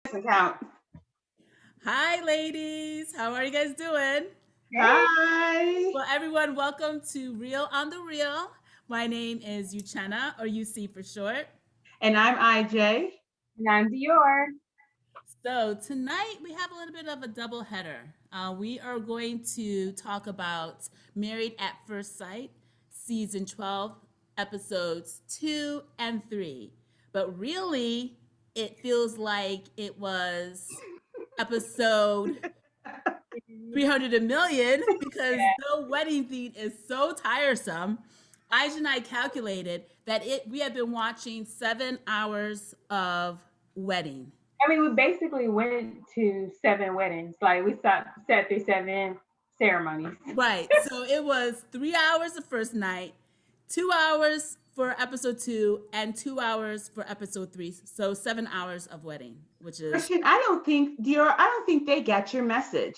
Doesn't count. Hi, ladies. How are you guys doing? Hey, Hi. Well, everyone, welcome to Real on the Real. My name is Uchenna, or UC for short. And I'm IJ. and I'm Dior. So, tonight we have a little bit of a double header. We are going to talk about Married at First Sight, season 12, episodes 2 and 3. But really, it feels like it was episode 300 a million because Yeah. the wedding theme is so tiresome. Aisha and I calculated that we have been watching 7 hours of wedding. I mean, we basically went to 7 weddings. Like we sat through 7 ceremonies. Right. So it was 3 hours the first night, 2 hours for episode 2, and 2 hours for episode 3. So 7 hours of wedding, which is Christian, I don't think, Dior, I don't think they got your message.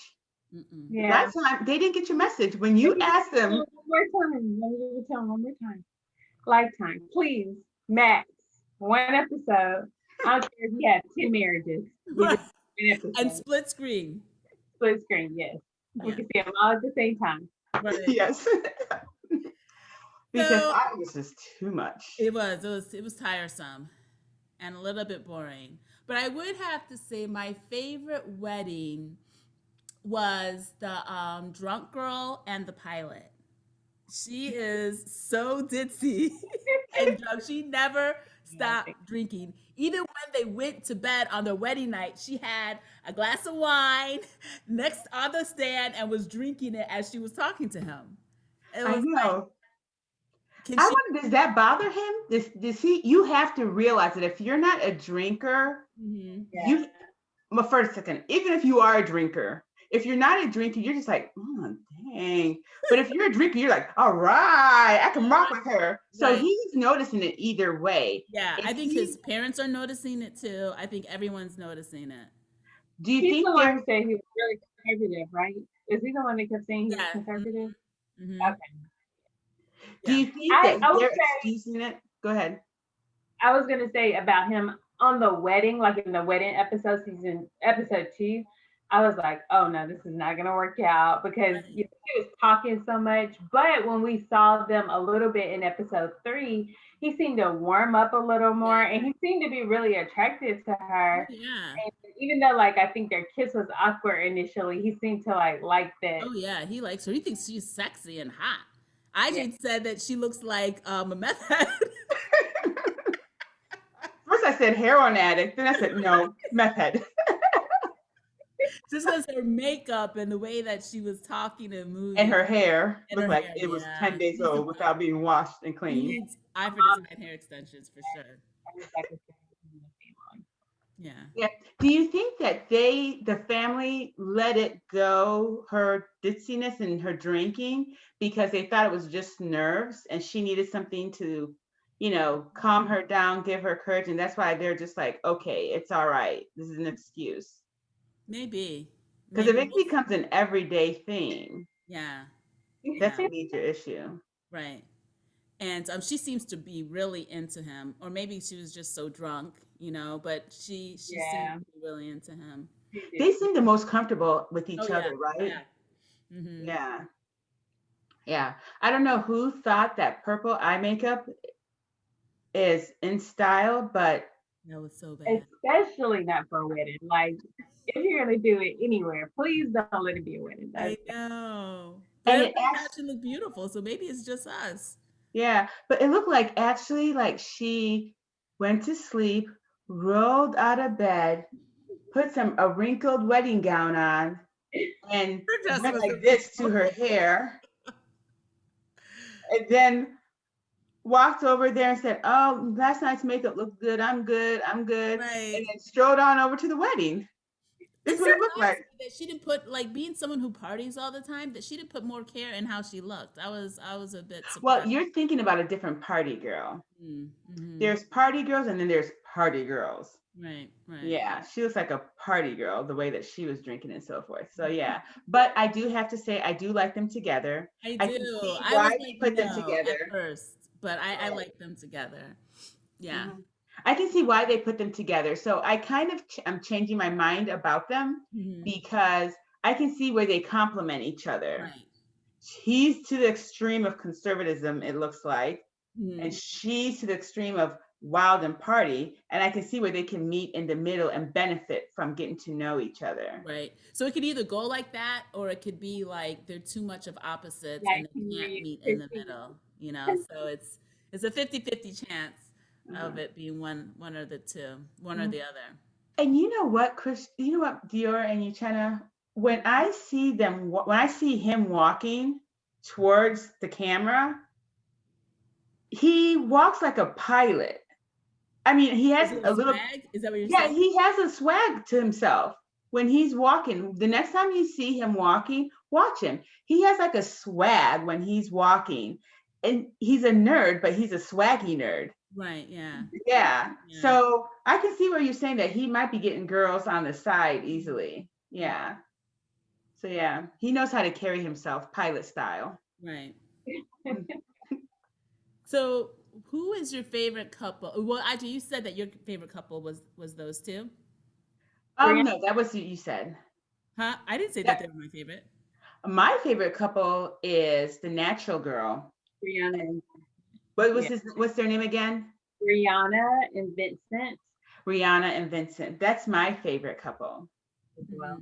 mm-mm. Yeah. Last time, they didn't get your message. When you asked them, One more time. Let me tell them one more time. Lifetime, please, max 1 episode. I don't care if you have 10 marriages. You Right. just an And episode. split screen. Split screen, yes. We Yeah. can see them all at the same time. Right. yes, because So I was just too much. it was tiresome and a little bit boring. But I would have to say my favorite wedding was the drunk girl and the pilot. She is so ditzy and drunk. She never stopped drinking. Even when they went to bed on their wedding night, she had a glass of wine next on the stand and was drinking it as she was talking to him. It I was like, know. can I she? wonder, does that bother him? Does he? You have to realize that if you're not a drinker, Mhm. Yeah. you, well, first, second, even if you are a drinker, if you're not a drinker, you're just like, oh, dang. But if you're a drinker, you're like, all right, I can rock with her. So Right. he's noticing it either way. Yeah, If I think he, his parents are noticing it too. I think everyone's noticing it. do you He's the think one there? who said he was really conservative, right? Is he the one that kept saying he was Yeah. conservative? Mm-hmm. Okay. Do Yeah. you think that I would they're say excusing it? Go ahead. I was gonna say about him on the wedding, like in the wedding episode 2. I was like, oh no, this is not gonna work out because Right. he was talking so much. But when we saw them a little bit in episode 3, he seemed to warm up a little more, Yeah. and he seemed to be really attracted to Oh her. yeah. And even though like I think their kiss was awkward initially, he seemed to like that. Oh yeah. He likes her. He thinks she's sexy and hot. Yeah, IJ said that she looks like a meth head. First I said heroin addict, then I said no, meth head. Just because her makeup and the way that she was talking and And moving her hair and her looked like hair. it was Yeah. 10 days old without being washed and She cleaned. needs Ivory design hair extensions for sure. I was like, okay. Yeah. Yeah. Do you think that the family, let it go, her ditziness and her drinking, because they thought it was just nerves and she needed something to, calm her down, give her courage. And that's why they're just like, okay, it's all right. This is an excuse. Maybe. Because if Maybe. it becomes an everyday thing, Yeah. that's Yeah. a major issue. Right. And she seems to be really into him, or maybe she was just so drunk, but she seems Yeah. to be really into him. They seem the most comfortable with Oh each yeah, other, right? yeah. Mm-hmm. Yeah. Yeah. I don't know who thought that purple eye makeup is in style, but That was so bad. Especially not for a wedding. Like, if you're gonna do it anywhere, please don't let it be a wedding. I know, but and it everybody actually, actually looked beautiful, so maybe it's just us. yeah, but it looked like actually like she went to sleep, rolled out of bed, put a wrinkled wedding gown on, and Her dress went was like this to her hair, and then walked over there and said, "Oh, last night's makeup looked good. I'm good. I'm good," and right. then strolled on over to the wedding. This It is what it looked surprised like. me that she didn't put, like, being someone who parties all the time, that she didn't put more care in how she looked. I was a bit Well, surprised. you're thinking about a different party girl. Mm-hmm. There's party girls and then there's party girls. Right, right. Yeah, she looks like a party girl, the way that she was drinking and so forth. So yeah, but I do have to say I do like them together. I I can do. see I was why like, they put them no, at together. first, but I like them together. Yeah. Mhm. I can see why they put them together. So I kind of I'm changing my mind about them Mm-hmm. because I can see where they complement each other. Right. He's to the extreme of conservatism, it looks like, and Mm-hmm. she's to the extreme of wild and party. And I can see where they can meet in the middle and benefit from getting to know each other. Right. So it could either go like that, or it could be like they're too much of opposites Yeah, and they can't meet in the 50. middle, you know? So it's a 50-50 chance Uh-huh. of it being one or the two, one or Mhm. the other. And you know what, Chris? You know what, Dior and Uchenna? When I see them, when I see him walking towards the camera, he walks like a pilot. I mean, he Does has he have a little, swag? Is that what you're yeah, saying? he has a swag to himself when he's walking. The next time you see him walking, watch him. He has like a swag when he's walking. And he's a nerd, but he's a swaggy nerd. Right, yeah. Yeah. Yeah. So I can see where you're saying that he might be getting girls on the side easily. Yeah. So yeah, he knows how to carry himself pilot style. Right. So who is your favorite couple? Well, actually you said that your favorite couple was those two. Brianna, No, that was what you said. Huh? I didn't say that they That were my favorite. my favorite couple is the natural girl. Brianna, What was yeah, his? What's their name again? Brianna and Vincent Rihanna and Vincent. That's my favorite couple. as well.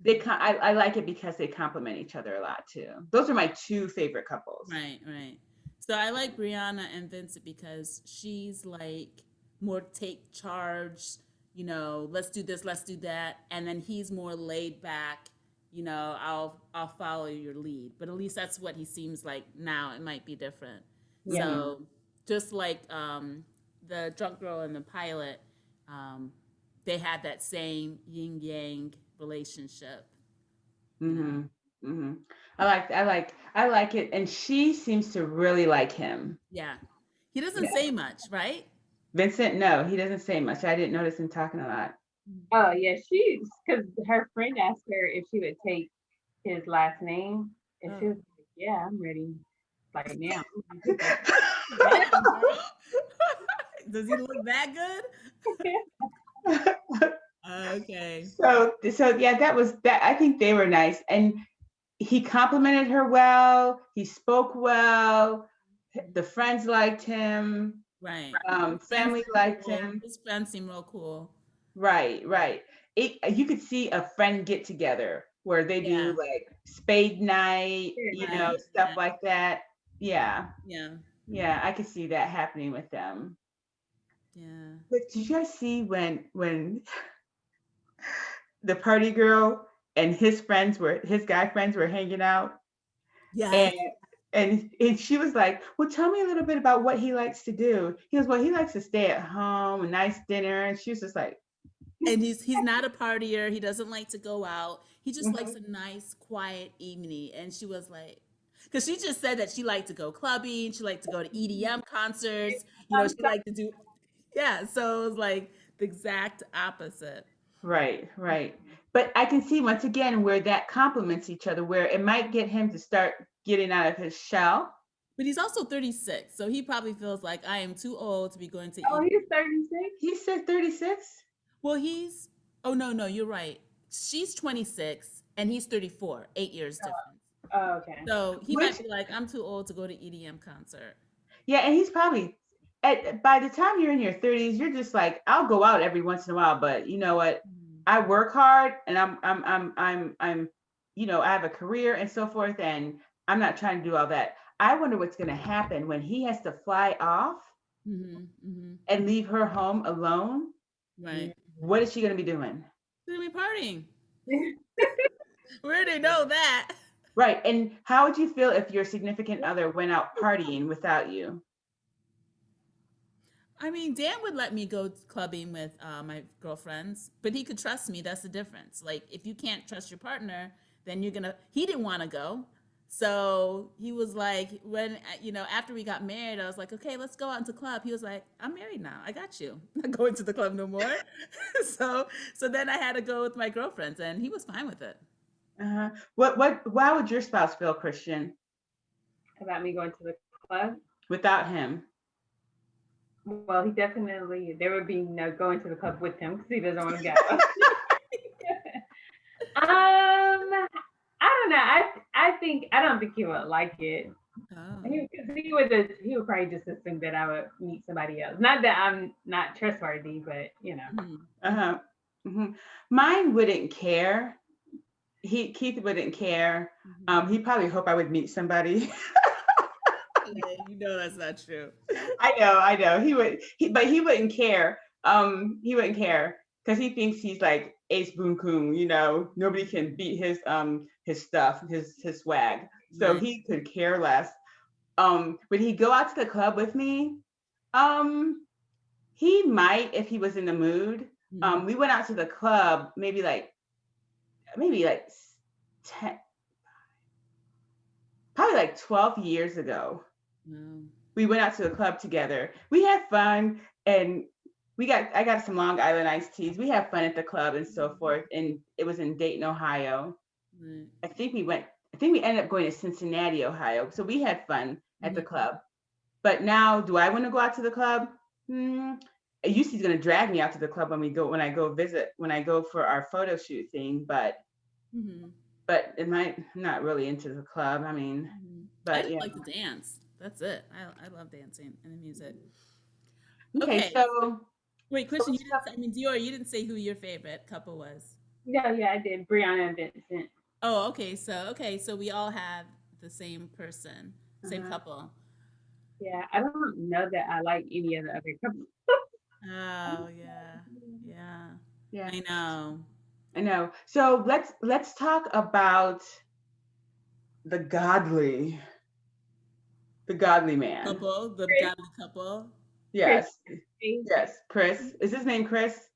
Hmm. I like it because they complement each other a lot too. Those are my two favorite couples. Right, right. So I like Brianna and Vincent because she's like more take charge, you know, let's do this, let's do that. And then he's more laid back, you know, I'll follow your lead. But at least that's what he seems like now. It might be different. Yeah. Mm-hmm. So just like the drunk girl and the pilot, um, they had that same yin yang relationship, you know. Mm-hmm. Mm-hmm. I like it. And she seems to really like him. Yeah. He doesn't Yeah. say much, right? Vincent, no, he doesn't say much. I didn't notice him talking a lot. Oh yeah, she's because her friend asked her if she would take his last name, and she Oh. was like, "Yeah, I'm ready, like now." She's like, Damn, girl. Does he look that good? Okay. So yeah, that was that. I think they were nice, and he complimented her well. He spoke well. The friends liked him. Right. His friends Family seem liked cool. him. His friends seem real cool. Right, right. You could see a friend get together where they do Yeah. like spade night, Right. stuff Yeah. like that. Yeah, Yeah. yeah, I could see that happening with them. Yeah. But did you guys see when the party girl and his guy friends were hanging out, and Yes. and she was like, "Well, tell me a little bit about what he likes to do." He goes, "Well, he likes to stay at home, a nice dinner." And she was just like, And he's not a partier. He doesn't like to go out. He just likes "Mhm, a nice, quiet evening. And she was like, because she just said that she liked to go clubbing. She liked to go to EDM concerts. You know, I'm she sorry. liked to do, yeah. So it was like the exact opposite. right, right." But I can see once again where that complements each other, where it might get him to start getting out of his shell. But he's also 36. So he probably feels like I am too old to be going to Oh, EDM. he's 36. He said 36. Well, oh, no, no, you're right. She's 26 and he's 34, 8 years difference. Oh, okay. So he Which might be like, I'm too old to go to EDM concert. Yeah, and he's probably by the time you're in your 30s, you're just like, I'll go out every once in a while, but you know what? Mhm. I work hard and I'm I have a career and so forth, and I'm not trying to do all that. I wonder what's gonna happen when he has to fly off Mm-hmm. Mm-hmm. and leave her home alone. Right. What is she gonna be doing? We're gonna be partying. We already know that. Right. And how would you feel if your significant other went out partying without you? I mean, Dan would let me go clubbing with my girlfriends, but he could trust me. That's the difference. Like, if you can't trust your partner, then you're gonna. He didn't want to go, so he was like, when after we got married, I was like, okay, let's go out into club. He was like, I'm married now. I got you. I'm not going to the club no more. so then I had to go with my girlfriends, and he was fine with it. Uh-huh. Why would your spouse feel, Christian, About me going to the club. without him? Well, he definitely there would be no going to the club with him because he doesn't want to go. I don't know. I don't think he would like it. Oh. He would probably just assume that I would meet somebody else. Not that I'm not trustworthy, but you know. Mhm. Uh-huh. Hmm. Mine wouldn't care. Keith wouldn't care. Mhm. He'd probably hope I would meet somebody. Yeah, you know that's not true. I know. But he wouldn't care. He wouldn't care because he thinks he's like Ace Boon Coon. Nobody can beat his stuff, his swag. So Right. he could care less. Would he go out to the club with me? Um, he might if he was in the mood. Mhm. We went out to the club maybe like 10, probably like 12 years ago. Wow. We went out to the club together. We had fun, and I got some Long Island iced teas. We had fun at the club and so forth. And it was in Dayton, Ohio. Right. I think we ended up going to Cincinnati, Ohio. So we had fun at the Mhm. club. But now, do I want to go out to the club? Hmm. He's gonna drag me out to the club when I go for our photo shoot thing. Mhm. I'm not really into the club. I mean, Mhm. I but just yeah. like to dance. That's it. I love dancing and the music. Okay, Okay. so Wait, so Christian, you let's didn't talk. say, I mean, Dior, you didn't say who your favorite couple was. Yeah, yeah, I did. Brianna and Vincent. Oh, okay, so we all have the same person, same Uh-huh. couple. Yeah, I don't know that I like any of the other couples. Oh, yeah. Yeah. Yeah, I know. I know. So let's talk about the godly, the godly man. Couple, the Chris, godly couple. Chris, Yes, Hayes. yes, Chris. Is his name Chris?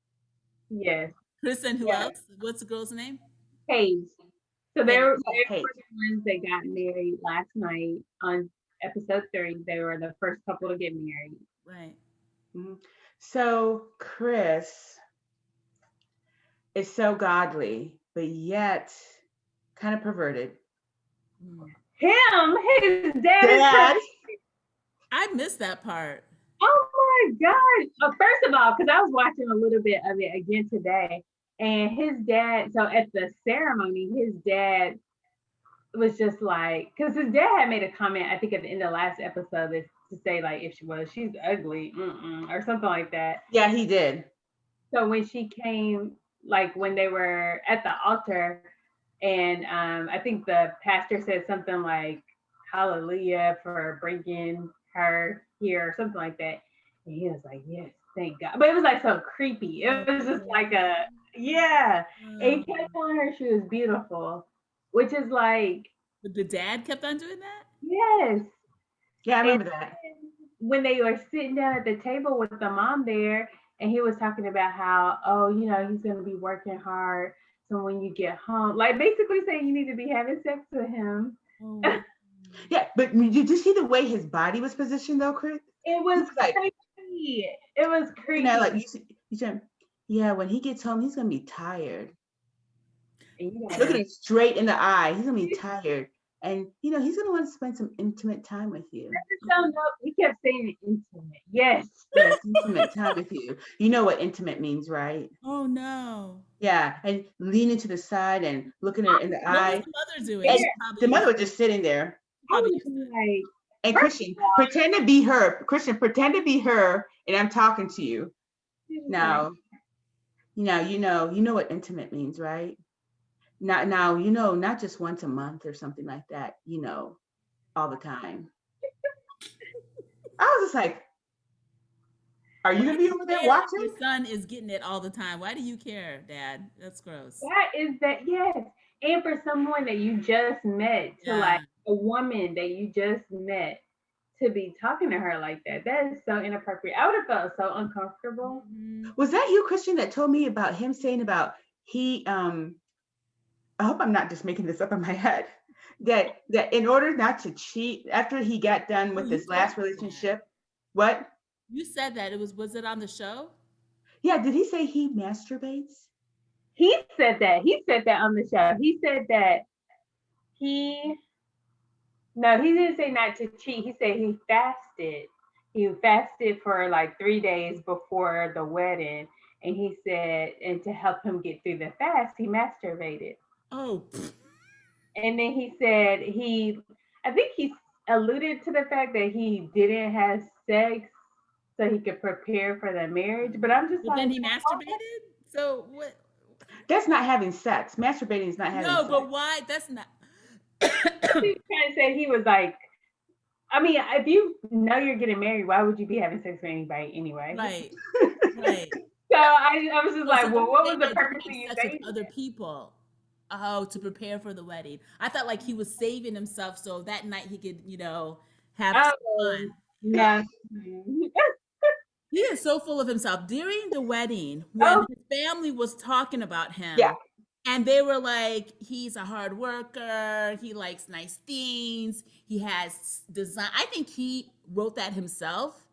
Yes, Chris and who Yeah. else? What's the girl's name? Hayes. So Hey. Yeah, they Kate. were the ones that got married last night on episode 3. They were the first couple to get married. Right. Mhm. So Chris is so godly, but yet kind of perverted. Mm. His dad is Dad. I missed that part. Oh my God. First of all, because I was watching a little bit of it again today, and his dad, so at the ceremony, his dad was just like, because his dad had made a comment, I think at the end of the last episode, to say, like, if she's ugly, or something like that. Yeah, he did. So when she came, like, when they were at the altar, and I think the pastor said something like, hallelujah for bringing her here, or something like that. And he was like, yes, thank God. But it was like so creepy. It was just like yeah. And he kept telling her she was beautiful, which is like, But the dad kept on doing that? yes. Yeah, I And remember that. when they were sitting down at the table with the mom there, and he was talking about how, oh, he's going to be working hard. So when you get home, like basically saying you need to be having sex with him. Oh, It wow. Yeah, but did you see the way his body was positioned though, Chris? He was was like creepy. It was looking at like creepy. you said, yeah, when he gets home, he's gonna be tired. And you Looking gotta, him straight in the eye, he's gonna be tired. And he's gonna want to spend some intimate time with you. I just don't know. He kept saying intimate. Yes. Yes, intimate time with you. You know what intimate means, right? Oh, no. Yeah, and leaning to the side and looking her in the What was eye. the mother doing? Scared. And She the probably mother was just sitting there. I probably was used to it. like, And first Christian, of all, pretend to be her. Christian, pretend to be her, and I'm talking to you. she was like, Now, you know what intimate means, right? Now, not just once a month or something like that, all the time. I was just like, are you Why gonna do be you over there care if your watching? son is getting it all the time? Why do you care, Dad? That's gross. that is that, yes. And for someone that you just met, to like Yeah. a woman that you just met, to be talking to her like that, that is so inappropriate. I would have felt so uncomfortable. Mhm. Was that you, Christian, that told me about him saying about he I hope I'm not just making this up in my head. That in order not to cheat after he got done Oh, with you this told last me that. relationship, what? You said that. Was it on the show? Yeah, did he say he masturbates? He said that. He said that on the show. He said that he, no, he didn't say not to cheat. He said he fasted. he fasted for like 3 days before the wedding, and he said, and to help him get through the fast, he masturbated. Oh, And then he said I think he alluded to the fact that he didn't have sex so he could prepare for the marriage. But I'm just but then like, he masturbated. So what? That's not having sex. Masturbating is not having No, sex. but why? That's not. he was trying to say he was like, I mean, if you know you're getting married, why would you be having sex with anybody anyway? Right, right. So I was just Oh, so like, you're well, what was saying the that he purpose of had you sex with saying other people? Oh, to prepare for the wedding. I thought like he was saving himself so that night he could, have that? some Oh, fun. no. He is so full of himself. During the wedding, when Oh, his family was talking about Yeah. him, and they were like, he's a hard worker, he likes nice things, he has design. I think he wrote that himself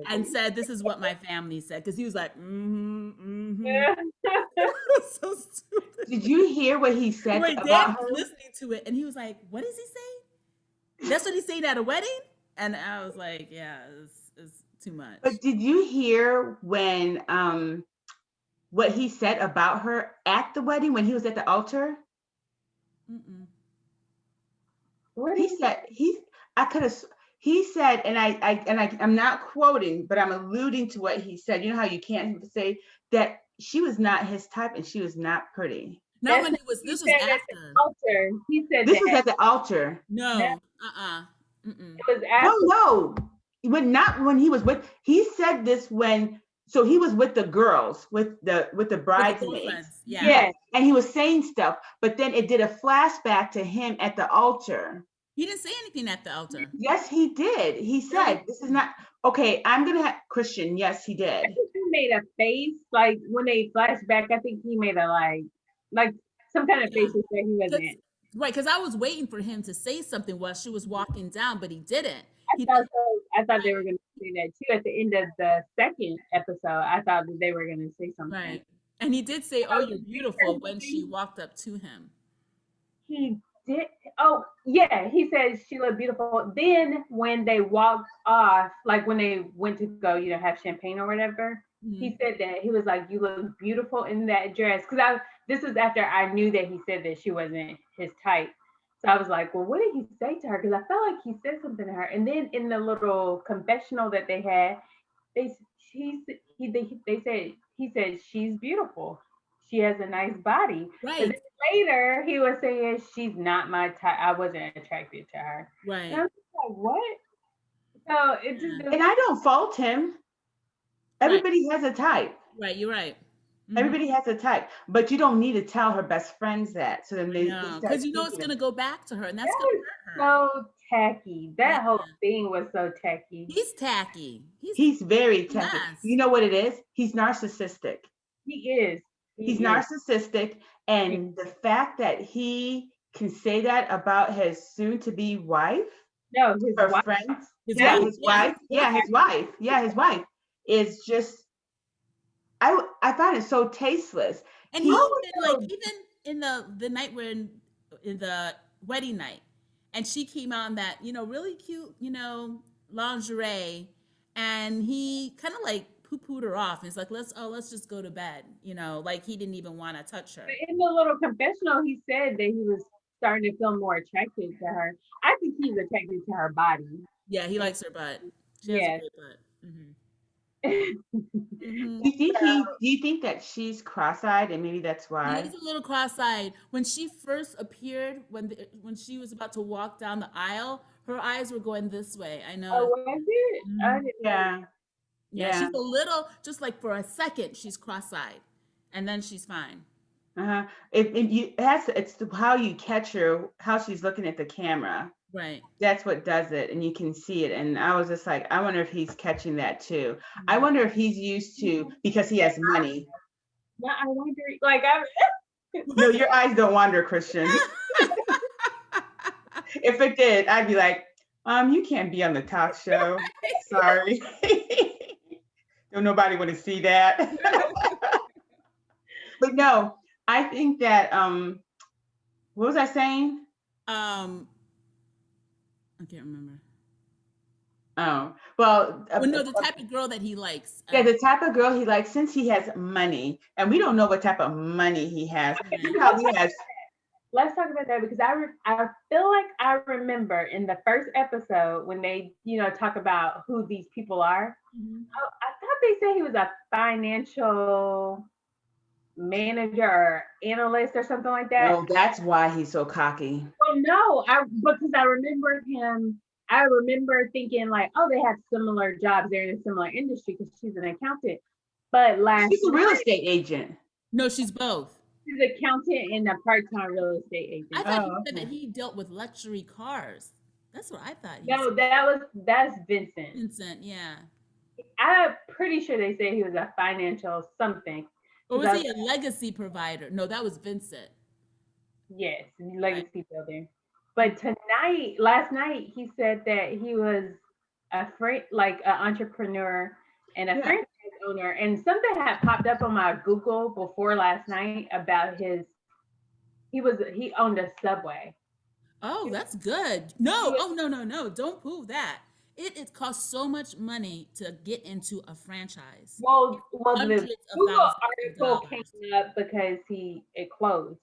and said, "This is what my family said," because he was like, "Mm-hmm, mm-hmm." So stupid. Did you hear what he said My dad about was her? listening to it, and he was like, "What is he saying? That's what he's saying at a wedding?" And I was like, "Yeah, it's too much." But did you hear when what he said about her at the wedding when he was at the altar? Mm-mm. what He is said he I could have he said, and I'm not quoting, but I'm alluding to what he said. You know how you can't say that she was not his type and she was not pretty. Not that's when he was. he This was said at the after. altar. He said This was that. at the altar. That No. Uh-uh. Mm-mm. it was No, after. no. When not when he was with he said this when so he was with the girls, with the With the bridesmaids. girlfriends. Yeah. Yes. Yes, And he was saying stuff, but then it did a flashback to him at the altar. He didn't say anything at the altar. Yes, he did. He Really? said, this is not okay. I'm gonna have Christian. Yes, he I did. think he made a face like when they flashed back. I think he made a like some kind of Yeah. face that he Cause, wasn't. right, because I was waiting for him to say something while she was walking down, but he didn't. I He thought didn't. so. I thought they were Right. going to say that too at the end of the second episode. I thought that they were going to say something. Right. And he did say, "Oh, Oh, you're beautiful," when she walked up to him. he did. Oh, yeah. He said she looked beautiful. Then when they walked off, like when they went to go, have champagne or whatever, Hmm. he said that he was like, "You look beautiful in that dress." Because I this was after I knew that he said that she wasn't his type. So I was like, "Well, what did he say to her?" Because I felt like he said something to her. And then in the little confessional that they had, they they said he said she's beautiful. She has a nice body. But Right. then later he was saying she's not my type. I wasn't attracted to her. And I Right. was like, what? So it just Yeah. And I don't fault him. Right. Everybody has a type. Right. You're right. Hmm. Everybody has a type, but you don't need to tell her best friends that. So then I they know, start because it's thinking of gonna go back to her, and that's that gonna was hurt her. so tacky. Yeah. That whole thing was so tacky. He's tacky. He's he's very a tacky. You mess. know what it is? He's narcissistic. He is. He's He is. narcissistic. And the fact that he can say that about his soon to be wife, No, his her wife. friends, His yeah, That wife. was his Yeah. wife, His yeah, wife. his wife, yeah, his wife is just, I find it so tasteless. And he He, I was even like so even in the night when in the wedding night, and she came on that really cute lingerie, and he kind of like poo pooed her off. And it's like let's just go to bed. Like he didn't even want to touch her. in the little confessional. He said that he was starting to feel more attracted to her. I think he's attracted to her body. Yeah, he likes her butt. She has a Yes. great butt. Hmm. do Hmm. you think do you think that she's cross-eyed and maybe that's He why? is a little cross-eyed. When she first appeared, when she was about to walk down the aisle, her eyes were going this way. I Oh, noticed. was it? I Mhm. didn't know. Yeah, Yeah, yeah. she's a little, just like for a second, she's cross-eyed, and then she's fine. Uh-huh. It's how you catch her, how she's looking at the camera. Right. That's what does it, and you can see it. And I was just like, I wonder if he's catching that too. I Mhm. wonder if he's used to because he has money. Now I wonder, like I, No, your eyes don't wander, Christian. If it did, I'd be like, you can't be on the talk show. Sorry. Don't nobody want to see that. But no, I think that what was I saying? um, I can't remember. Well, Well, no, the type of girl that he likes. yeah, the type of girl he likes, since he has money, and we don't know what type of money he has. Right. You know how he has. Let's talk about that because I feel like I remember in the first episode when they talk about who these people are. Mhm. I thought they said he was a financial manager or analyst or something like that. Oh, that's why he's so cocky. Well, no, because I remember him. I remember thinking like, oh, they have similar jobs. They're in a similar industry because she's an accountant. But last She's a real night, estate agent. No, she's both. she's an accountant and a part-time real estate I agent. thought he Oh, said that okay. he dealt with luxury cars. That's what I thought he No, said. that's Vincent. Vincent, yeah. I'm pretty sure they said he was a financial something. Or 'Cause was I was he a legacy provider? No, that was Vincent. Yes, Right. legacy building. But last night, he said that he was like an entrepreneur and a Yeah. franchise owner. And something had popped up on my Google before last night about he owned a Subway. Oh, He, that's good. he No, was, oh no. Don't prove that. It costs so much money to get into a franchise. well, the Hundreds of Google thousands of article came dollars. up because it closed.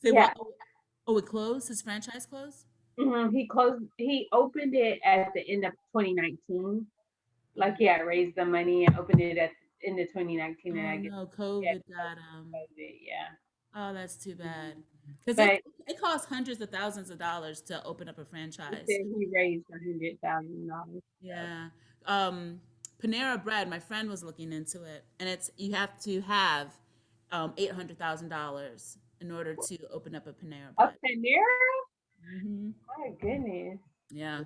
Say Yeah, what? Oh, it closed? His franchise closed? he closed. He opened it at the end of 2019. Like, yeah, raised the money and opened it at in the 2019, and Oh I guess no, yeah, COVID got COVID, yeah. Oh, that's too bad. Because But it costs hundreds of thousands of dollars to open up a he franchise. said he raised $100,000. Yeah. Panera Bread, my friend was looking into it, and it's you have to have $800,000 in order to open up a Panera A Bread. Panera? Hmm. My goodness. Yeah.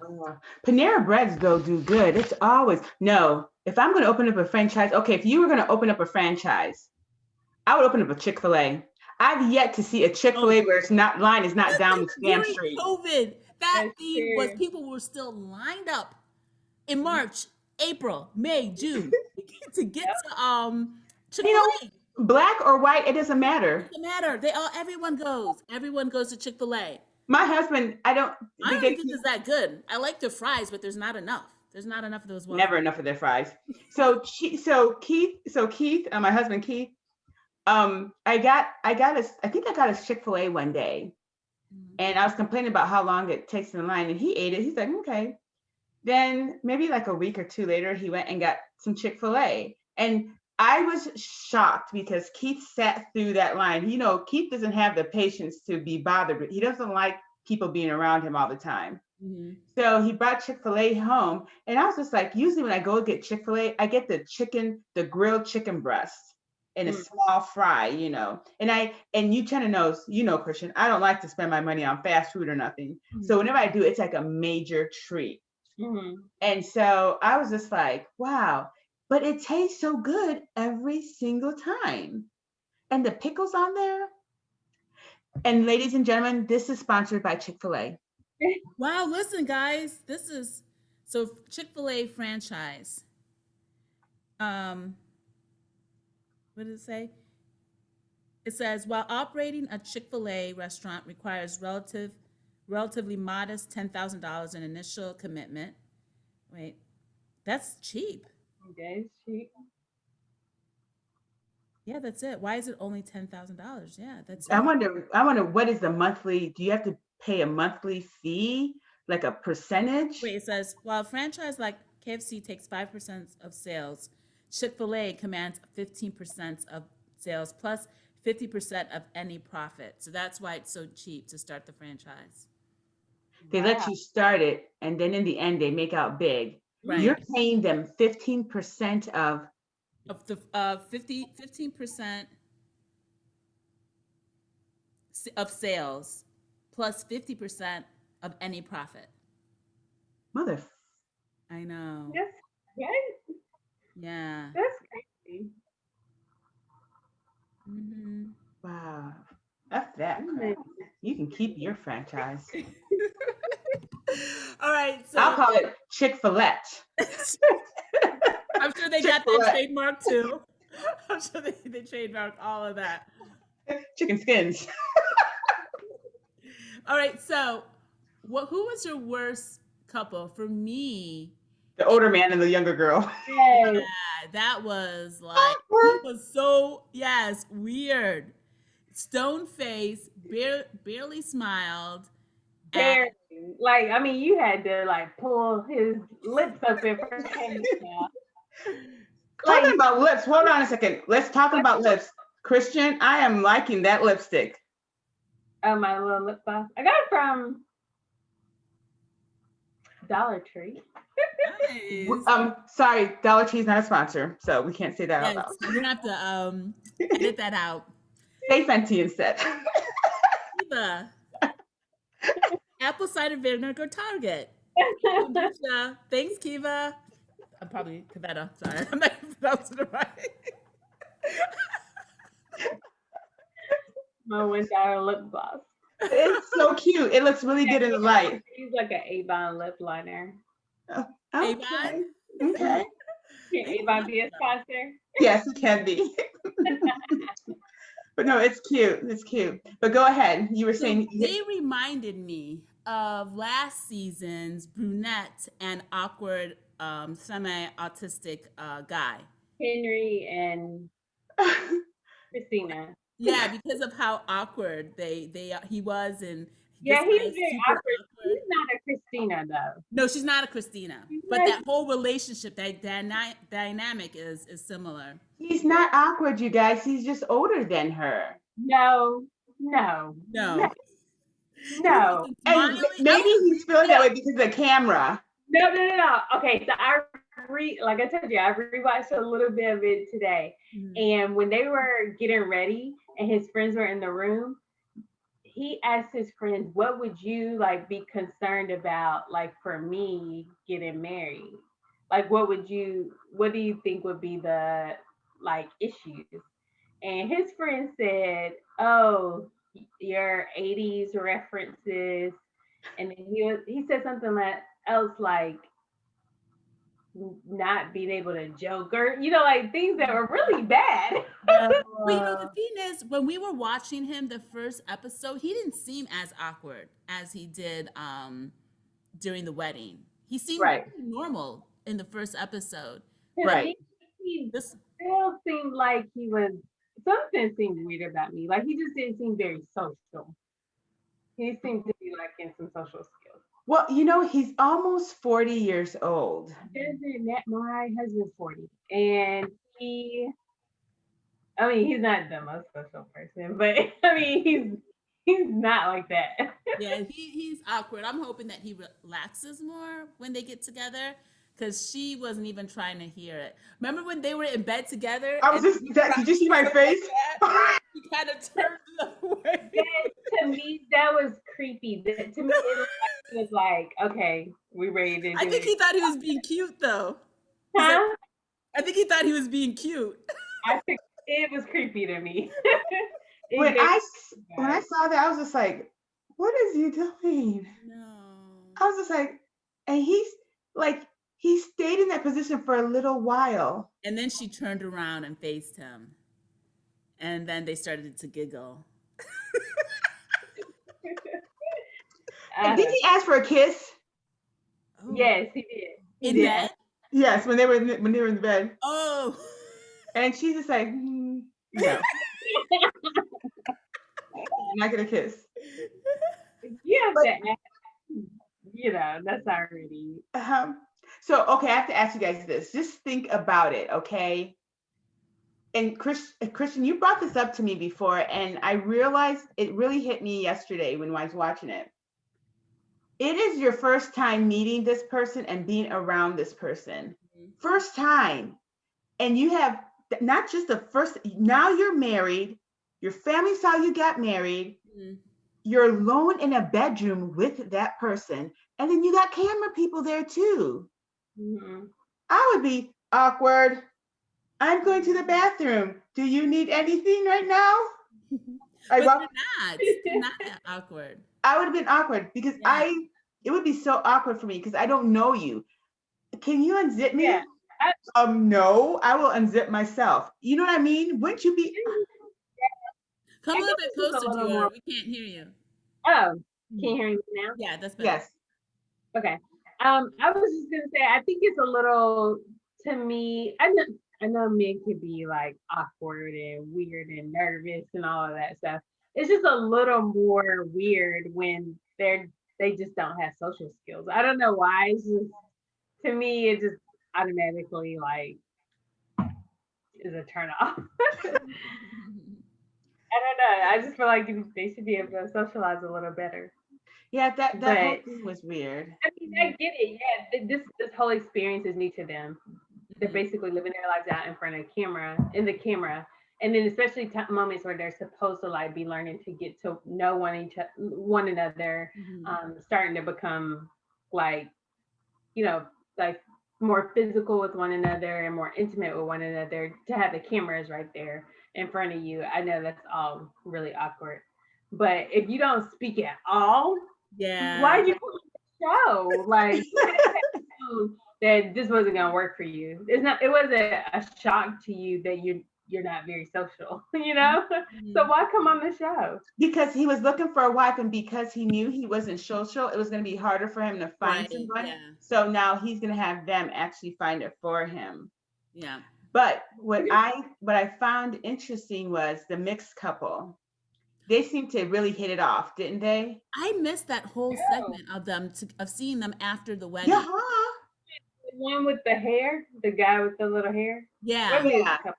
Panera Breads though do good. It's always no. If I'm going to open up a franchise, okay. If you were going to open up a franchise, I would open up a Chick-fil-A. I've yet to see a Oh, Chick-fil-A where it's not line is not down the damn during street. COVID, that That's thing was true. people were still lined up in March, April, May, June to get Yep. to You know, Chick-fil-A. black or white, it doesn't matter. Doesn't matter. Everyone goes. Everyone goes to Chick-fil-A. My husband, I don't. I Did don't they think it's that good. I like the fries, but there's not enough. There's not enough of those never waffles. enough of their fries. So Keith, my husband Keith, I think I got a Chick-fil-A one day, Mhm. and I was complaining about how long it takes in line, and he ate it. He's like, okay. Then maybe like a week or two later, he went and got some Chick-fil-A, and I was shocked because Keith sat through that line. You know, Keith doesn't have the patience to be bothered. He doesn't like people being around him all the time. Mhm. So he brought Chick-fil-A home, and I was just like, usually when I go get Chick-fil-A, I get the grilled chicken breast and a Mm. small fry, you know. And you kind of know, Christian, I don't like to spend my money on fast food or nothing. So Mhm. whenever I do, it's like a major treat. Mm-hmm. And so I was just like, wow, but it tastes so good every single time. And the pickles on there. And ladies and gentlemen, this is sponsored by Chick-fil-A. Wow, listen, guys. This is so Chick-fil-A franchise. What does it say? It says while operating a Chick-fil-A restaurant requires relatively modest $10,000 in initial commitment. Wait, that's cheap. That's cheap. Yeah, that's it. Why is it only $10,000? Yeah, that's I it. wonder what is the monthly, do you have to pay a monthly fee, like a percentage? Wait, it says while a franchise like KFC takes 5% of sales, Chick-fil-A commands 15% of sales plus 50% of any profit. So that's why it's so cheap to start the franchise. They let Wow. you start it, and then in the end, they make out big. You're Right. paying them 15% of, Of the 15% of sales plus 50% of any profit. mother. I know. That's right. Yeah. That's crazy. Hmm. Wow. F that crap. You can keep your franchise. All right. I'll So call it Chick-fil-A. I'm sure they got that Chick-fil-A. trademark too. I'm sure they trademarked all of that. Chicken skins. All right. So, who was your worst couple? For me, The older man and the younger girl. Yes, Yeah, that was like he was so yes weird. Stone face, barely smiled, and barely. Like, I mean, you had to like pull his lips open for him to smile. Talking Like, about lips, hold on a second. Let's talk about lips. Christian, I am liking that lipstick. oh, my little lip gloss. I got it from Dollar Tree. nice. Sorry, Dollar Tree is not a sponsor, so we can't say that out Yes, loud. you're gonna have to edit that out. Say Fenty instead. Eva, apple cider vinegar Target. Kombucha. Thanks, Kiva. I'm probably Kavetta. Sorry, I'm not pronouncing it right. My $1 lip gloss. It's so cute. It looks really good in the light. He's like an Avon lip liner. Oh, Avon? okay. Okay. Can Avon be a sponsor? Yes, it can be. But no, it's cute. It's cute. But go ahead. You were So saying they reminded me of last season's brunette and awkward, semi-autistic guy. Henry and Christina. Yeah, because of how awkward he was, and this Yeah, he's guy is very super awkward. awkward. He's not a Christina though. No, she's not a Christina, He's but not- that whole relationship, that dynamic is similar. he's not awkward, you guys. He's just older than her. No, no, No, he no, wasn't And smiling. maybe he's feeling that way because of the camera. no. Okay, so like I told you, I rewatched a little bit of it today. And when they were getting ready and his friends were in the room, he asked his friends, what would you like be concerned about, like for me getting married? Like what do you think would be the like issues? And his friend said, oh, your 80s references. And then he said something else like not being able to joke, or like things that were really bad. But the thing is, when we were watching him the first episode, he didn't seem as awkward as he did during the wedding. He seemed Right. pretty normal in the first episode. Right. He This still seemed like something seemed weird about me. Like he just didn't seem very social. He seemed to be lacking some social skills. Well, he's almost 40 years old. My husband's 40, and he's not the most social person, but I mean, he's not like that. yeah, he's awkward. I'm hoping that he relaxes more when they get together, because she wasn't even trying to hear it. Remember when they were in bed together? I was did you see my face? He kind of turned away. To me, that was creepy. To me, it was like, okay, we ready to do I think he thought he was being cute, though. Huh? I think he thought he was being cute. I think it was creepy to me. When I saw that, I was just like, what is he doing? No. I was just like, and he stayed in that position for a little while. And then she turned around and faced him. And then they started to giggle. And did he ask for a kiss? Oh. Yes, he did. In bed? Yes, when they were in the bed. Oh. And she's just like, no. I'm not gonna kiss. Yeah, but that's already. So okay, I have to ask you guys this. Just think about it, okay? And Christian, you brought this up to me before, and I realized it really hit me yesterday when I was watching it. It is your first time meeting this person and being around this person. First time. And you have not just the first, now you're married, your family saw you got married, you're alone in a bedroom with that person, and then you got camera people there too. I would be awkward. I'm going to the bathroom. Do you need anything right now? But they're not that awkward. I would have been awkward because it would be so awkward for me because I don't know you. Can you unzip me? Yeah. No, I will unzip myself. You know what I mean? Wouldn't you be? Come a little bit closer, Dior. We can't hear you. Oh, can you hear me now? Yeah, that's better. Yes. Okay. I was just gonna say, I think it's a little to me. I know men can be like awkward and weird and nervous and all of that stuff. It's just a little more weird when they just don't have social skills. I don't know why. It's just to me, it just automatically like is a turn off. I don't know. I just feel like they should be able to socialize a little better. Yeah, that whole But thing was weird. I mean, I get it. Yeah, this whole experience is new to them. They're Mhm. basically living their lives out in front of camera, in the camera, and then especially moments where they're supposed to like be learning to get to know one another, Mhm. starting to become like you know like more physical with one another and more intimate with one another. To have the cameras right there in front of you, I know that's all really awkward. But if you don't speak at all, Yeah. why'd you put on the show? Like you should have known that this wasn't gonna work for you. It's not. It wasn't a shock to you that you're not very social. You know. So Mhm. why come on the show? Because he was looking for a wife, and because he knew he wasn't social, it was going to be harder for him to find Right. someone. Yeah. So now he's going to have them actually find it for him. Yeah. But what I found interesting was the mixed couple. They seemed to really hit it off, didn't they? I missed that whole Oh, segment of of seeing them after the Yeah. wedding. the one with the hair, the guy with the little hair. What Yeah. mixed Yeah. couple?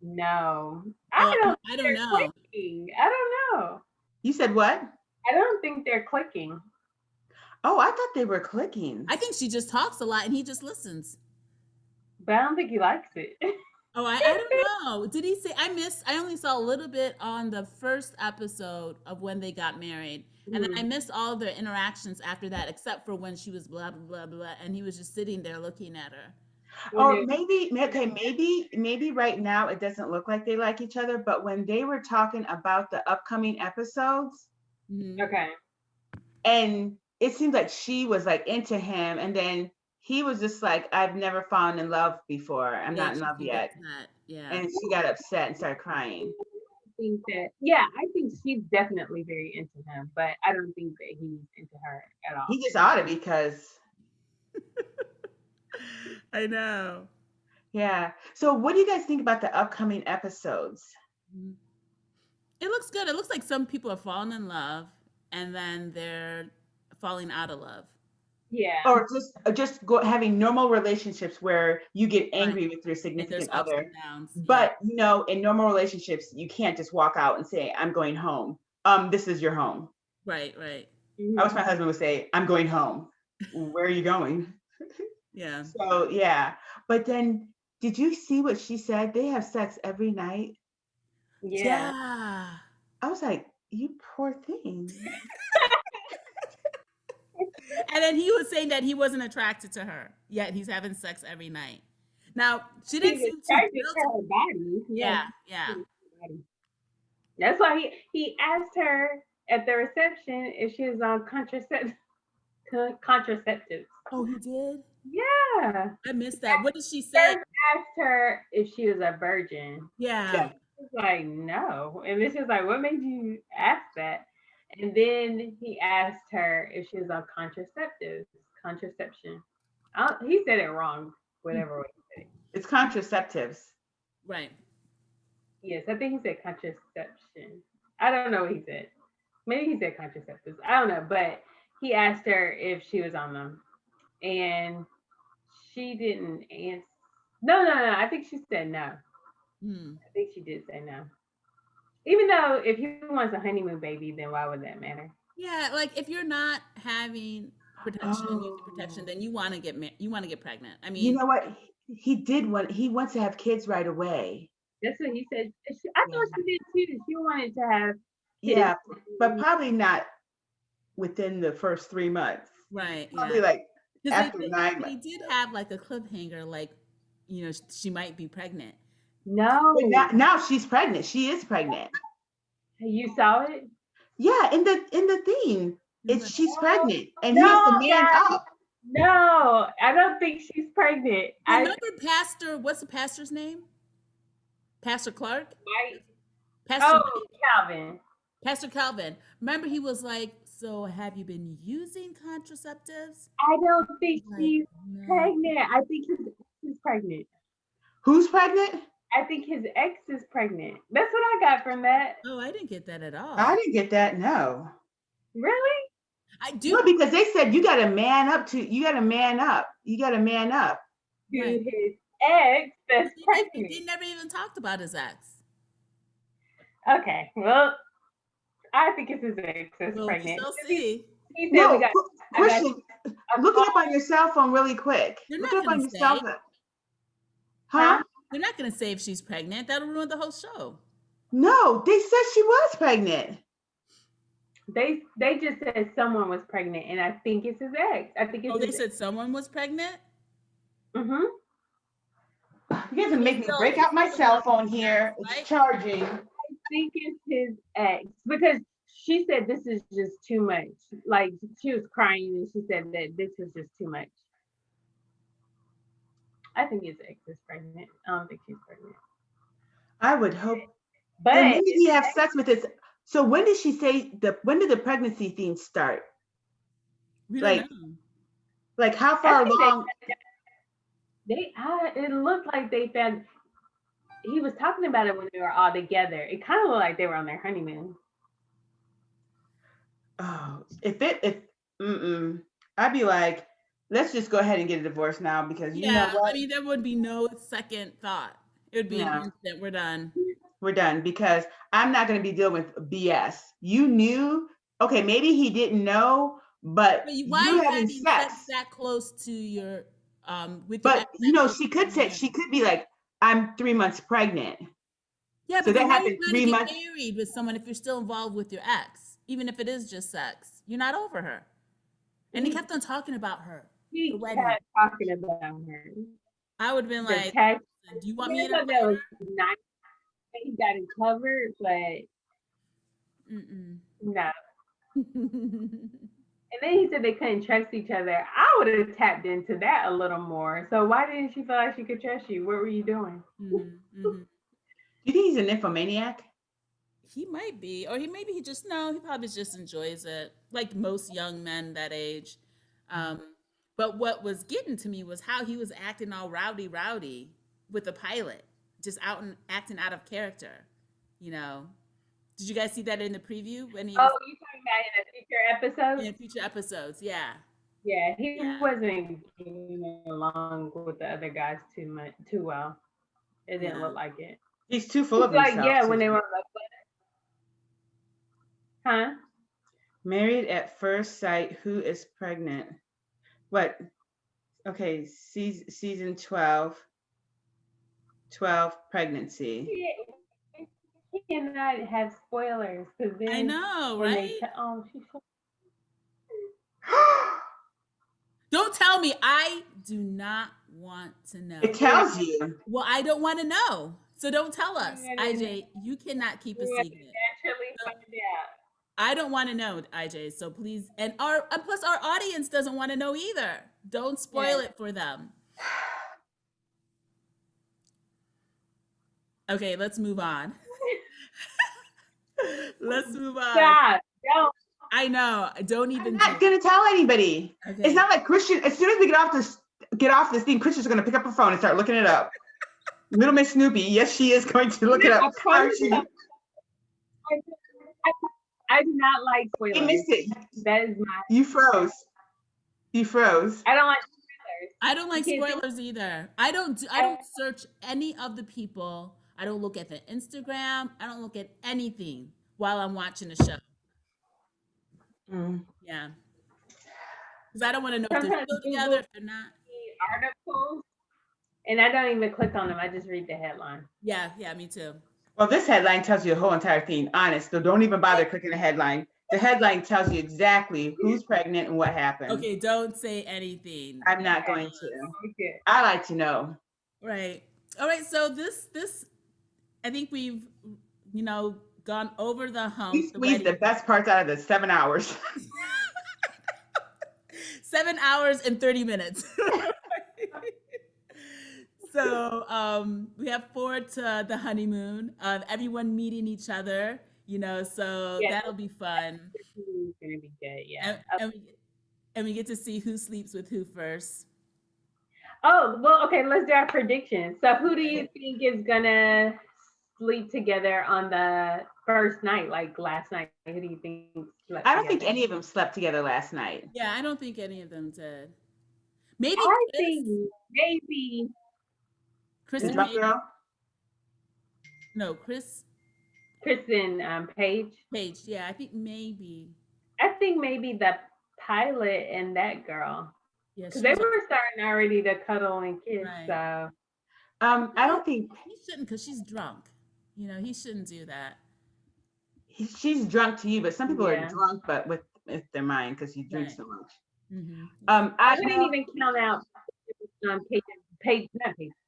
No, Oh, I don't I think don't they're know. clicking. I don't know. You said what? I don't think they're clicking. Oh, I thought they were clicking. I think she just talks a lot and he just listens. But I don't think he likes it. Oh, I don't know. Did he say I only saw a little bit on the first episode of when they got married. And then I Hmm. missed all their interactions after that, except for when she was blah blah blah blah and he was just sitting there looking at her. When Or it, okay, maybe right now it doesn't look like they like each other, but when they were talking about the upcoming episodes, Hmm. okay. and it seemed like she was like into him, and then he was just like, I've never fallen in love before. I'm Yeah, not in she love seemed yet. upset. Yeah. And she got upset and started crying. Think that yeah, I think she's definitely very into him, but I don't think that he's into her at all. He just ought to, because I know. yeah. So what do you guys think about the upcoming episodes? Mhm. It looks good. It looks like some people are falling in love and then they're falling out of love. Yeah. Or just having normal relationships where you get Right. angry with your And there's significant ups and other, downs. Yeah. but in normal relationships you can't just walk out and say, I'm going home. This is your home. Right, right. I wish Hmm. my husband would say, I'm going home. Where are you going? Yeah. So yeah. But then, did you see what she said? They have sex every night. Yeah. Yeah. I was like, you poor thing. And then he was saying that he wasn't attracted to her, yet he's having sex every night. Now, she didn't He's seem too attracted thrilled to to. her body. Yeah. Yeah, yeah. Body. That's why he asked her at the reception if she was on contraceptives. Oh, he did? Yeah. I missed that. What did she say? First asked her if she was a virgin. Yeah. Yeah. She was like, no. And then she was like, what made you ask that? And then he asked her if she was on contraceptives, contraception. He said it wrong, whatever way he said it. It's contraceptives. Right. Yes, I think he said contraception. I don't know what he said. Maybe he said contraceptives. I don't know. But he asked her if she was on them. And she didn't answer. No, no, no. I think she said no. Hmm. I think she did say no. Even though if he wants a honeymoon baby, then why would that matter? Yeah, like if you're not having protection, using protection, Oh, then you want to get pregnant. I you mean, know what? He wants to have kids right away. That's what he said. I Yeah. thought she did too. She wanted to have kids. Yeah, but probably not within the first 3 months. right, Probably yeah. like Because after 9 months. they did have like a cliffhanger, like, she might be pregnant. But now, No, now she's pregnant. She is pregnant. you saw it. Yeah, in the thing, And it's like, she's pregnant, and he has to No, man guys, up. no. I don't think she's pregnant. I remember what's the pastor's name? Pastor Clark? might. Pastor Oh, Mike? Calvin. Pastor Calvin. Remember he was like so have you been using contraceptives? I don't think Like, she's no. pregnant. I think his ex is pregnant. Who's pregnant? I think his ex is pregnant. That's what I got from that. Oh, I didn't get that at I all. didn't get that. No. Really? I No, do. because they said you got to man up to. You got to man up. You got to man up. To Right. his ex that's But they pregnant. never even talked about his ex. Okay, well, I think it's his ex that's Well, we pregnant. shall 'Cause see. he said No, I got Christian, a look call, it up on your cell phone really quick. They're Look it not up gonna on your cell say. phone. huh? Huh? They're not gonna say if she's pregnant. That'll ruin the whole show. No, they said she was pregnant. They just said someone was pregnant, and I think it's his ex. I think Oh, it's they his. said someone was pregnant. Mm-hmm. You guys are It's making me still break it's out my still cell involving phone his ex, here. It's right? charging. I think it's his ex because she said this is just too much. Like she was crying and she said that this was just too much. I think his ex is pregnant. I don't think she's pregnant. I would hope. And But when did he have sex with his? So when did she say when did the pregnancy thing start? We don't Like, know. how I far think along? it looked like they found he was talking about it when they were all together. It kind of looked like they were on their honeymoon. Oh, I'd be like, let's just go ahead and get a divorce now because you know Yeah, I what? mean, there would be no second thought. It would be an No, instant. We're done. we're done because I'm not going to be dealing with BS. You knew, okay, maybe he didn't know, but But why you having having sex sex. that close to your with your But ex that close she to could getting say she married? could be like, I'm 3 months pregnant. Yeah, So but then that why are you happened trying to three get months. married with someone if you're still involved with your ex, even if it is just sex? You're not over her. And he He, kept on talking about her, the he wedding. kept talking about her. I would have been The like, text. do you I want mean, me I to thought that invite was her? nice. He got it covered, but Mm-mm. no. And then he said they couldn't trust each other. I would have tapped into that a little more. So why didn't she feel like she could trust you? What were you doing? Mm-hmm. Do you think he's a nymphomaniac? He might be, or maybe he just no. He probably just enjoys it, like most young men that age. Um, but what was getting to me was how he was acting all rowdy with the pilot, just out and acting out of character. You know, did you guys see that in the preview when he Oh, was you talking about in a future episode? in future episodes? Yeah, Yeah, he yeah, wasn't getting along with the other guys too well. It didn't yeah. look like it. He's too full It's of like himself. yeah, when they were on the huh? Married at first sight. Who is pregnant? What? Okay, season 12. 12 pregnancy. He cannot have spoilers because I then know, when they right? oh she's so Don't tell me. I do not want to It know. we're tells you. Well, I don't want to know. So don't tell us. gonna IJ, you cannot keep a we're gonna secret. naturally So find out. I don't want to know, IJ. So please, and plus our audience doesn't want to know either. Don't spoil Yeah. it for them. Okay, let's move on. Let's move on. Stop. Don't. I know. Don't I'm even do not gonna tell anybody. it. It's Okay. not like Christian. As soon as we get off this thing, Christian's gonna pick up her phone and start looking it up. Little Miss Snoopy, yes, she is going to look it I up. promise Aren't you, you? I do not like You spoilers. missed it. That is my. You froze. You froze. I don't like spoilers. I don't like You can't spoilers either. I don't search any of the people. I don't look at the Instagram. I don't look at anything while I'm watching a show. Mm. Yeah. Because I don't want to know if they're sometimes still together, Google if they're not. articles, and I don't even click on them. I just read the headline. Yeah, me too. Well, this headline tells you the whole entire thing. Honest, so don't even bother clicking the headline. The headline tells you exactly who's pregnant and what happened. Okay, don't say anything. I'm not going to. Okay. I like to know. Right. All right. So this, I think we've, gone over the hump. We the squeezed the wedding. best parts out of the 7 hours. 7 hours and 30 minutes. So we have forward to the honeymoon of everyone meeting each other, So Yeah, that'll be fun. it's gonna be good. Yeah. And, and, we, and we get to see who sleeps with who first. Oh, well, okay, let's do our predictions. So who do you Okay. think is gonna sleep together on the first night, like last night? Who do you think slept I together? don't think any of them slept together last night. Yeah, I don't think any of them did. Maybe I Chris. think maybe Chris The and mm, drunk Paige. girl. No, Chris Kristen Page. Paige. Yeah, I think maybe. I think maybe the pilot and that girl, Yeah, because she they was were starting already to cuddle and kiss. right. So I No, don't think he shouldn't because she's drunk. He shouldn't do that. she's drunk to you, but some people are yeah, drunk, but with their mind because you drink Right. so much. Yes. I I wouldn't know even count out not Paige,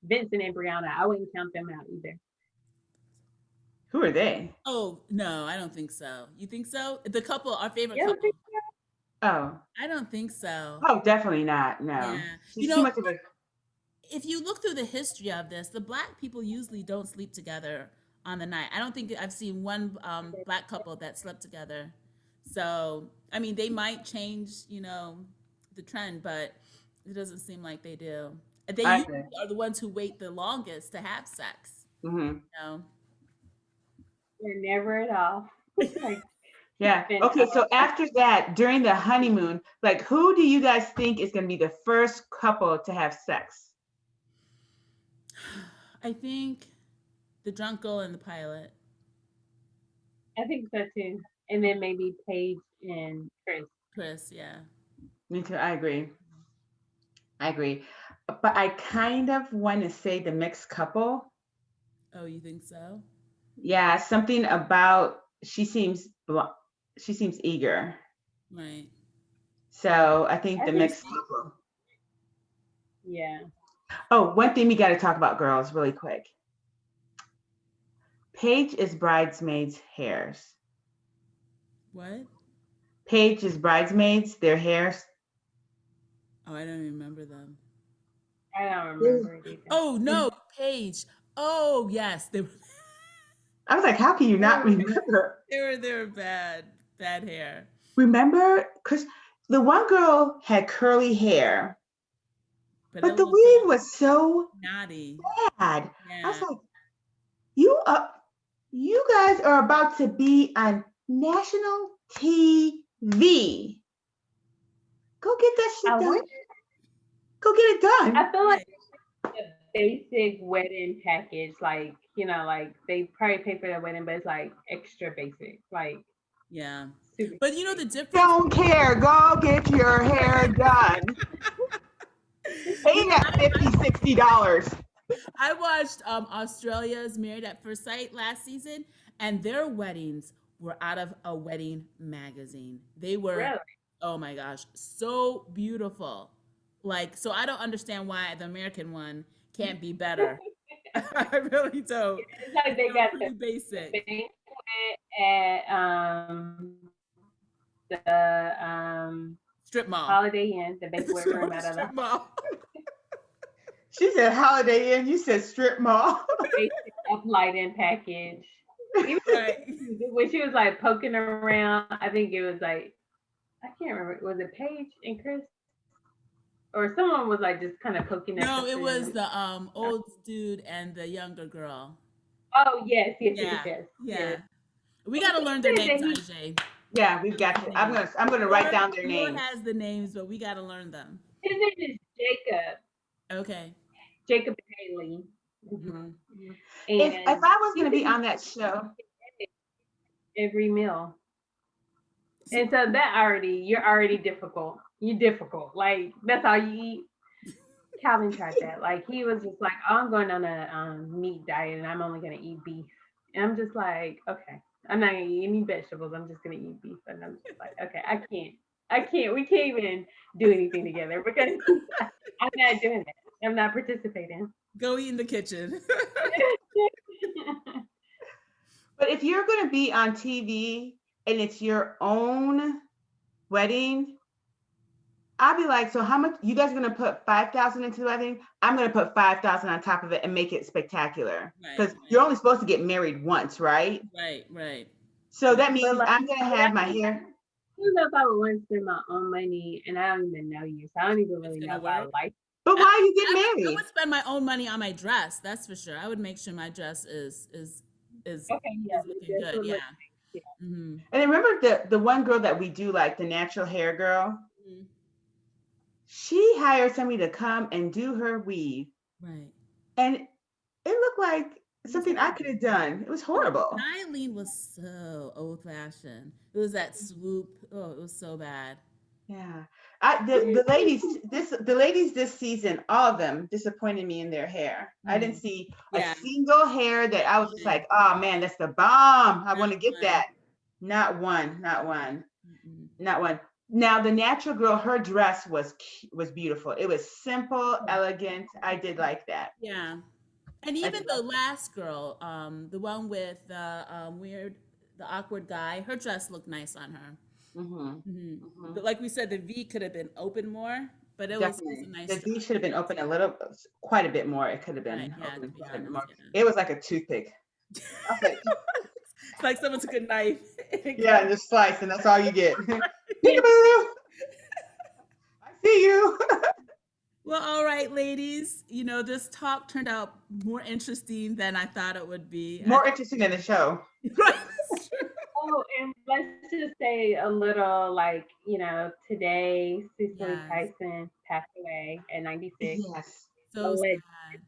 Vincent and Brianna. I wouldn't count them out either. who are they? Oh no, I don't think so. You think so? The couple, our favorite You don't think couple. Oh, I don't think so. oh, definitely not. No, Yeah. she's too much of a. If you look through the history of this, the black people usually don't sleep together on the night. I don't think I've seen one black couple that slept together. So, I mean, they might change, the trend, but it doesn't seem like they do. They I usually agree. are the ones who wait the longest to have sex. Hmm. You know? they're never at all. Like Yeah. been Okay. So after that, during the honeymoon, like, who do you guys think is going to be the first couple to have sex? I think the drunk girl and the pilot. I think so too. And then maybe Paige and Chris. Chris, yeah. Me too. I agree. I agree. But I kind of want to say the mixed couple. Oh, you think so? Yeah, something about she seems eager. Right. So I think I the think mixed couple. yeah. Oh, one thing we got to talk about, girls, really quick. Paige is bridesmaids' hairs. What? Paige is bridesmaids, their hairs. Oh, I don't even remember them. I don't remember it either. Oh no, Paige. Oh yes, they were. I was like, how can you not remember? They were bad hair. Remember? Because the one girl had curly hair, But it but the looked weave was so naughty. bad. I was Yeah, like, you guys are about to be on national TV. Go get that I shit done. wish Go get it done. I feel like right. the basic wedding package, like, like they probably pay for their wedding, but it's like extra basic. Like Yeah, super but you know the basic. difference. Don't care. Go get your hair done. Pay that $50, $60. I watched Australia's Married at First Sight last season, and their weddings were out of a wedding magazine. They were, Really? oh my gosh, so beautiful. Like, so I don't understand why the American one can't be better. I really don't. It's like they They were got pretty the basic. banquet at the Strip mall. Holiday Inn, the banquet room out of the Strip mall. She said Holiday Inn. You said strip mall. basic uplight in package. Even Right. when she was like poking around, I think it was like I can't remember. Was it Paige and Chris? Or someone was like just kind of poking at No, the it was food. the old dude and the younger girl. Oh yes, yes, yes, Yeah. yes, Yeah. yes. We And gotta he learn their said that names, he IJ. Yeah, we've Learn got their to. names. I'm gonna write down their Laura names. has the names, but we gotta learn them. his name is Jacob. Okay. Jacob Haley. Mhm. If And I was he gonna said be he on that show, every meal. And so that you're already difficult. You're difficult. Like that's all you eat. Calvin tried that. Like he was just like, oh, I'm going on a meat diet and I'm only gonna eat beef. And I'm just like, okay, I'm not gonna eat any vegetables. I'm just gonna eat beef. And I'm just like, okay, I can't. I can't. We can't even do anything together because I'm not doing that. I'm not participating. Go eat in the kitchen. but if you're gonna be on TV and it's your own wedding, I'll be like, so how much you guys are gonna put 5,000 into the wedding? I'm gonna put 5,000 on top of it and make it spectacular. Right, Because you're only supposed to get married once, right? right, right. So that But means like, I'm gonna have my hair. I don't know if I would want to spend my own money, and I don't even know you, so I don't even It's really know gonna if I work. like. But I why are you I getting would married? spend my own money on my dress. That's for sure. I would make sure my dress is Okay, yeah, is looking this good. would Yeah. look nice. Mm-hmm. And then remember the one girl that we do like the natural hair girl. Mm-hmm. She hired somebody to come and do her weave, Right. and it looked like It was something I horrible. could have done. It was And horrible. Eileen was so old fashioned. It was that swoop. Oh, it was so bad. Yeah. Yeah. The ladies this season, all of them disappointed me in their hair. I didn't Mm-hmm. see a Yeah. single hair that Not I was just one. like, oh man, that's the bomb. I Not want to get one. that. Not one, not one, Mm-mm. not one. Now the natural girl, her dress was beautiful. It was simple, elegant. I did like that. Yeah. And I even did the like that. last girl, the one with the the awkward guy, her dress looked nice on her. Hmm. Hmm. Hmm. But like we said, the V could have been open more, but it was a Definitely. nice The dress. V should have been open a little, quite a bit more. It could have Right. been Yeah. To open be quite a bit honest. more. Yeah. It was like a toothpick. I was like, It's like someone took a knife and yeah, cut. and just slice, and that's all you get. Peekaboo! I see you. Well, all right, ladies. This talk turned out more interesting than I thought it would be. More interesting than the show. Right. That's true. Oh, and let's just say a little like, today Cicely Yes. Tyson passed away at 96. Yes. A So legend. sad.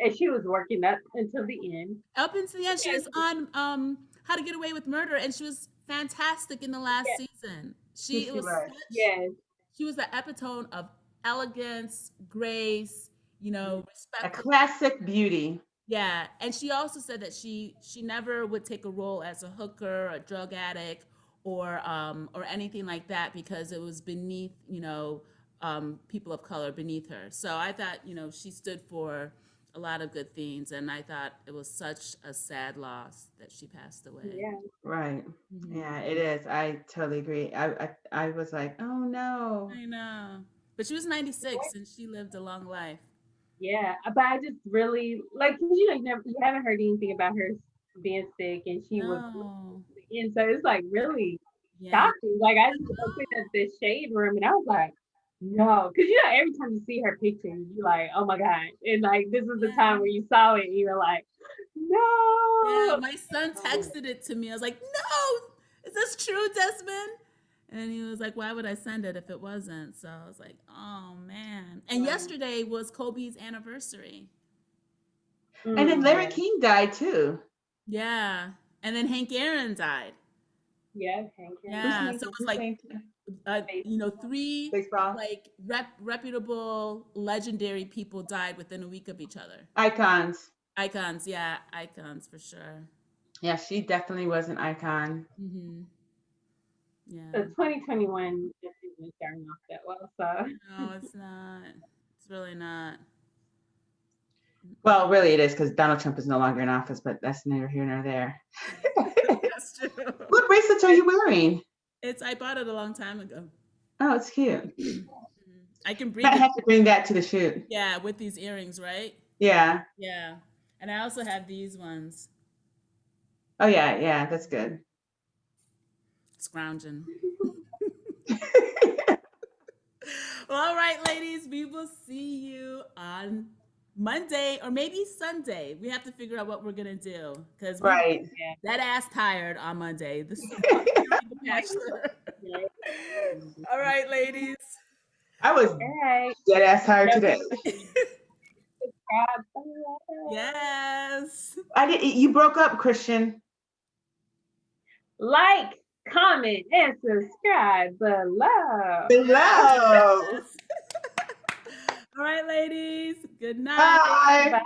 And she was working up until the end. Up until the end, she And was on How to Get Away with Murder, and she was fantastic in the last yes, season. Yes, She it she was was. such yes, she was the epitome of elegance, grace, A respectful. classic beauty. Yeah, and she also said that she never would take a role as a hooker, a drug addict, or anything like that because it was beneath people of color beneath her. So I thought she stood for a lot of good things, and I thought it was such a sad loss that she passed away. yeah, Right. Hmm. Yeah, it is. I totally agree. I was like, oh no. I know, but she was 96 and she lived a long life. yeah. But I just really like, 'cause, you haven't heard anything about her being sick, and she was, No, and so it's like really yeah, shocking. Like I just opened up this shade room, and I was like, no, because every time you see her picture, you're like, oh my god, and like this is the time yeah. where you saw it, and you were like, Yeah, no. my son texted it to me. I was like, "No, is this true, Desmond?" And he was like, "Why would I send it if it wasn't?" So I was like, "Oh man!" And Wow. yesterday was Kobe's anniversary. And then Larry Yeah, King died too. Yeah, and then Hank Aaron died. yeah, Hank Aaron. Yeah, so it was Who's like saying three baseball? like reputable, legendary people died within a week of each other. Icons. Icons, yeah, icons for sure. Yeah, she definitely was an icon. Hmm. So Yeah. 2021 just isn't starting off that well. So No, it's not. It's really not. Mm-mm. Well, really it is because Donald Trump is no longer in office, but that's neither here nor there. That's true. What bracelets are you wearing? I bought it a long time ago. Oh, it's cute. Mhm. I can bring Might it. have to bring that to the shoot. Yeah, with these earrings, right? Yeah. Yeah. And I also have these ones. Oh yeah, yeah, that's good. Scrounging. Well, all right, ladies, we will see you on Monday or maybe Sunday. We have to figure out what we're gonna do because we Right. yeah, that ass tired on Monday. This is the bachelor. yeah. All right, ladies. I was All right. dead ass tired Don't today. Yes. I did. You broke up, Christian. Like, comment, and subscribe below. Below. Yes. All right, ladies. Good night. Bye. Bye. Bye.